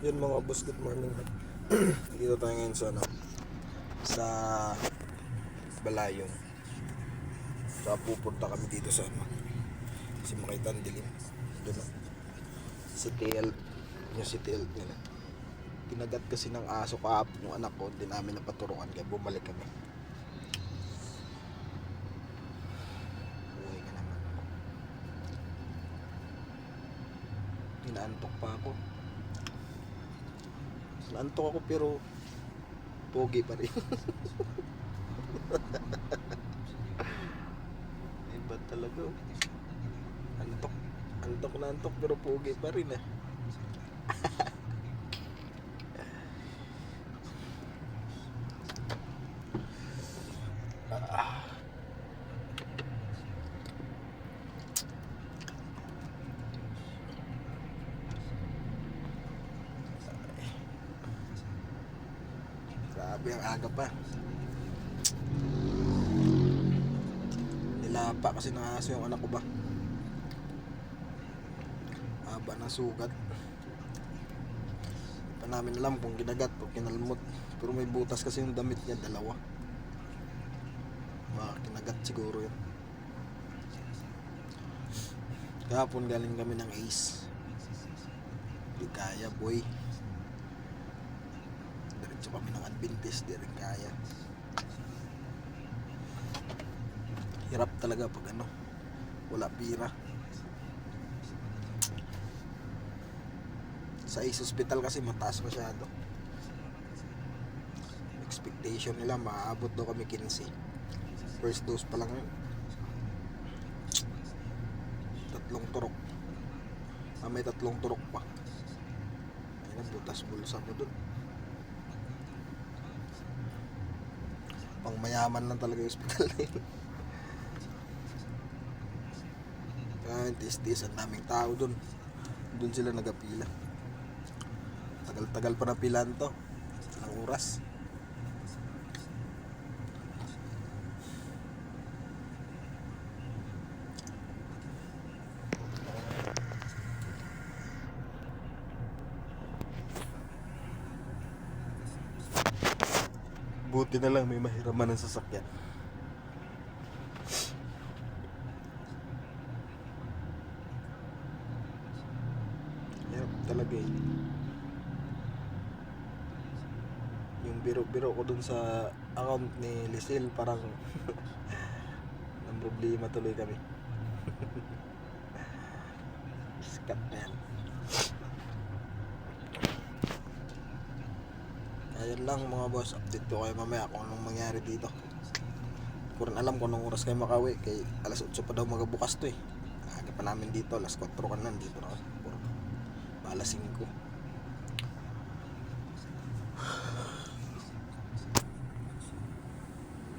Yun mga boss, good morning. Dito tayo ngayon sa sa Balayon. So pupunta kami dito sa si Makaitan Dilim. Doon si TL, yung si TL nila. Kinagat kasi ng aso kahapon yung anak ko, hindi namin napaturuan kaya bumalik kami. Uwi ka naman. Inaantok pa ako. Naantok ako pero pogi pa rin. Iba talaga. Antok na antok pero pogi pa rin eh. Grabe ang aga pa. Nilapa kasi ng aso yung anak ko ba. Haba ng sugat. Hindi pa namin alam kung ginagat o kinalmot. Pero may butas kasi yung damit niya, dalawa. Kinagat siguro yun. Kahapon galing kami ng Ace. Di kaya boy. Diretso kami ng Adventist, di rin kaya. Hirap talaga pag wala pira. Sa Ace Hospital kasi mataas masyado. Expectation nila maaabot daw kami 15. First dose pa lang yun. 3 turok. May 3 turok pa. Ayun, butas bulsa mo dun. Pang mayaman lang talaga yung hospital na yun. Tis-tis, ang daming tao dun. Dun sila nagapila. Tagal-tagal pa na pilan to. Ang oras. Buti na lang may mahiraman ng sasakyan. Hirap talaga eh. Yung biro-biro ko dun sa account ni Lisil, parang ng problema tuloy kami. Skat na yan. Ayun lang mga boss, update ko kayo mamaya kung anong mangyari dito. Hindi ko rin alam kung anong oras kayo makawi, kay alas 8 pa daw magabukas to eh. Aga pa namin dito, alas 4 ka na dito na ako. Alas 5.